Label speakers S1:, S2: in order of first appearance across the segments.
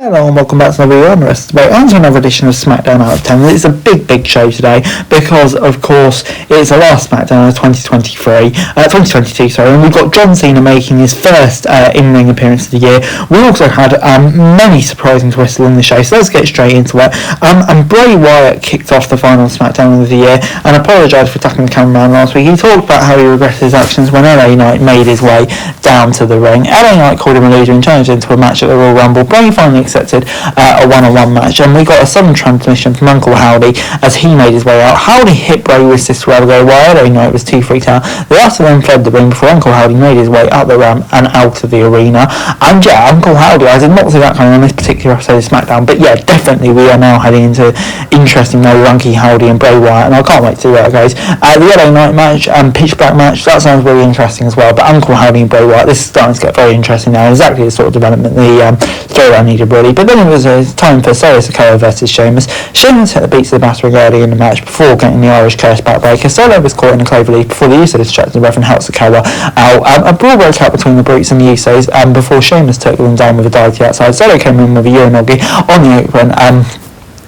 S1: Hello and welcome back to another video on the rest of the on to another edition of Smackdown Out of 10. It's a big show today because, of course, it's the last Smackdown of 2022, and we've got John Cena making his first in-ring appearance of the year. We also had many surprising twists along the show, so let's get straight into it. And Bray Wyatt kicked off the final Smackdown of the year and apologised for attacking the cameraman last week. He talked about how he regretted his actions when LA Knight made his way down to the ring. LA Knight called him a loser and challenged into a match at the Royal Rumble. Bray finally accepted a one-on-one match, and we got a sudden transmission from Uncle Howdy as he made his way out. Howdy hit Bray with Sister Abigail while LA Knight was too freaked out. The latter then fled the ring before Uncle Howdy made his way up the ramp and out of the arena. And yeah, Uncle Howdy, I did not see that coming on this particular episode of SmackDown, but yeah, definitely we are now heading into interesting though, Uncle Howdy and Bray Wyatt, and I can't wait to see where it goes. The LA Knight match and Pitch Black match, that sounds really interesting as well, but Uncle Howdy and Bray Wyatt, this is starting to get very interesting now. Exactly the sort of development the storyline needed really. But then it was time for Solo Sikoa versus Sheamus. Sheamus hit the beats of the battering early in the match before getting the Irish Curse backbreaker. Solo was caught in a cloverleaf before the Usos distracted the ref and helped Sikoa out. A brawl broke out between the Brutes and the Usos before Sheamus took them down with a dive to the outside. Solo came in with a Uranagi on the apron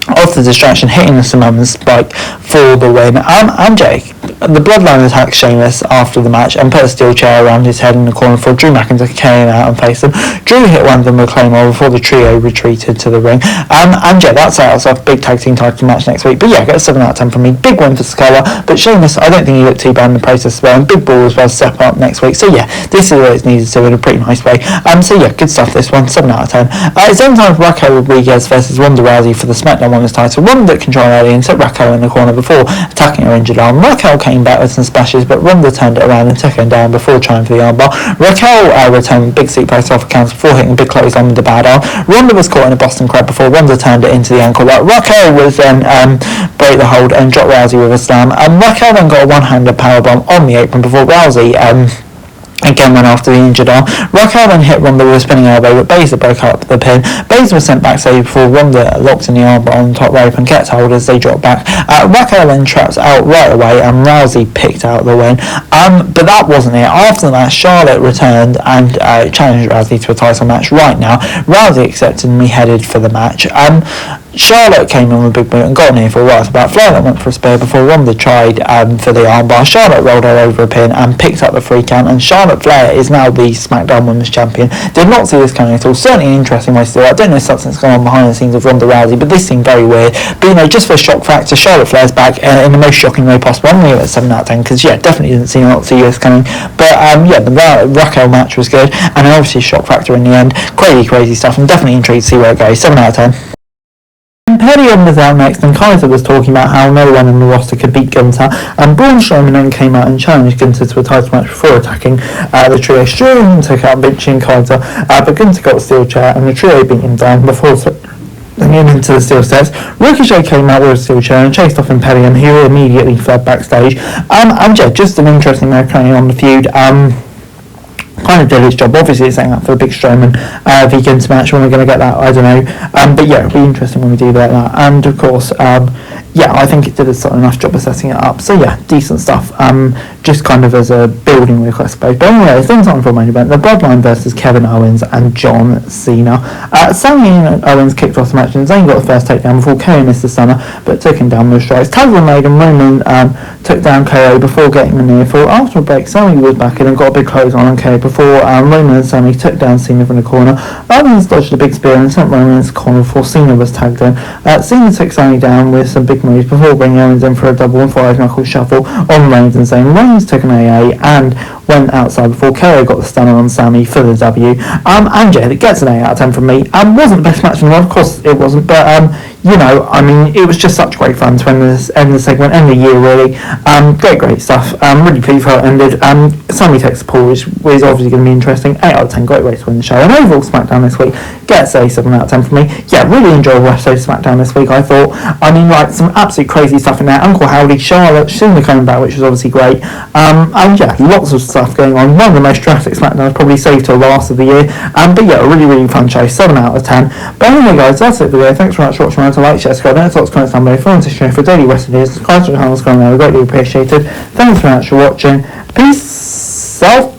S1: off the distraction, hitting the Samoan spike for the win. And Jake, the Bloodline attacked Sheamus after the match and put a steel chair around his head in the corner for Drew McIntyre came out and faced them. Drew hit one of them with a Claymore before the trio retreated to the ring. And yeah, that's us off big tag team title match next week. But yeah, get a 7 out of 10 from me. Big win for Sikoa, but Sheamus, I don't think he looked too bad in the process as well. And Big Ball as well step up next week. So yeah, this is what it's needed to in a pretty nice way. So yeah, good stuff this one, 7 out of 10. It's then time for Raquel Rodriguez versus Ronda Rousey for the SmackDown Women's title. Ronda controlled early and took Raquel in the corner before attacking her injured arm. Raquel came back with some splashes, but Ronda turned it around and took her down before trying for the armbar. Raquel returned big suplex off accounts before hitting a big close on with the bad arm. Ronda was caught in a Boston Crab before Ronda turned it into the ankle lock. Raquel was then break the hold and drop Rousey with a slam. Raquel then got a one-handed powerbomb on the apron before Rousey again went after the injured arm. Raquel then hit Ronda with a spinning elbow, but Baszler broke up the pin. Baszler was sent backstage before Ronda locked in the armbar on the top rope and kept hold as they dropped back. Raquel then trapped out right away and Rousey picked out the win. But that wasn't it. After the match, Charlotte returned and challenged Rousey to a title match right now. Rousey accepted and we headed for the match. Charlotte came in with a big boot and got near for a right about. Flair went for a spear before Ronda tried for the armbar. Charlotte rolled her over a pin and picked up the 3 count, and Charlotte Flair is now the SmackDown Women's Champion. Did not see this coming at all. Certainly an interesting way to do it. I don't know if something's going on behind the scenes of Ronda Rousey, but this seemed very weird. But you know, just for a shock factor, Charlotte Flair's back in the most shocking way possible. I'm going to give it a 7 out of 10 because yeah, definitely didn't see this coming. But yeah, the Raquel match was good, and obviously shock factor in the end. Crazy stuff. I'm definitely intrigued to see where it goes. 7 out of 10. Imperium was out next, and Kaiser was talking about how no one in the roster could beat Gunther, and Braun Strowman then came out and challenged Gunther to a title match before attacking the trio. Strowman took out Vinci and Kaiser, but Gunther got a steel chair and the trio beat him down before him into the steel steps. Ricochet came out with a steel chair and chased off Imperium, who immediately fled backstage. And yeah, just an interesting way of carrying on the feud. Kind of did its job. Obviously it's setting up for a big Strowman v Gunther match. When we're going to get that, I don't know, but yeah, it'll be interesting when we do that. And of course yeah, I think it did a sort of enough job of setting it up. So yeah, decent stuff. Just kind of as a building week, I suppose. But anyway, it's then time for a main event. The Bloodline versus Kevin Owens and John Cena. Sami and Owens kicked off the match and Zayn got the first takedown before KO missed the stunner, but took him down with strikes. Tags were made and Roman took down KO before getting the near fall. After a break, Sami was back in and got a big close on KO before Roman and Sami took down Cena from the corner. Owens dodged a big spear and sent Roman into the corner before Cena was tagged in. Cena took Sami down with some big moves before bringing Owens in for a double and 5-knuckle shuffle on Reigns and Zayn. Reigns took an AA and went outside before KO got the stunner on Sami for the W. And yeah, it gets an 8 out of 10 from me. Wasn't the best match in the world, of course it wasn't, but you know, I mean, it was just such great fun to end the segment, end the year really. Great stuff. Really pleased how it ended. Sami takes the pull, which is obviously going to be interesting. 8 out of 10, great way to win the show. And overall SmackDown this week gets a 7 out of 10 from me. Yeah, really enjoyable episode of SmackDown this week, I thought. I mean, like, some absolute crazy stuff in there. Uncle Howdy, Charlotte, Cena coming back, which was obviously great. And yeah, lots of stuff going on. One of the most drastic SmackDowns, probably saved till the last of the year. But yeah, a really fun show. 7 out of 10. But anyway, guys, that's it for the video. Thanks very much for watching. To like, share, subscribe, and thoughts, comments down below. Follow and subscribe for daily Western news. Subscribe to the channel, greatly appreciated. Thanks very much for watching. Peace out.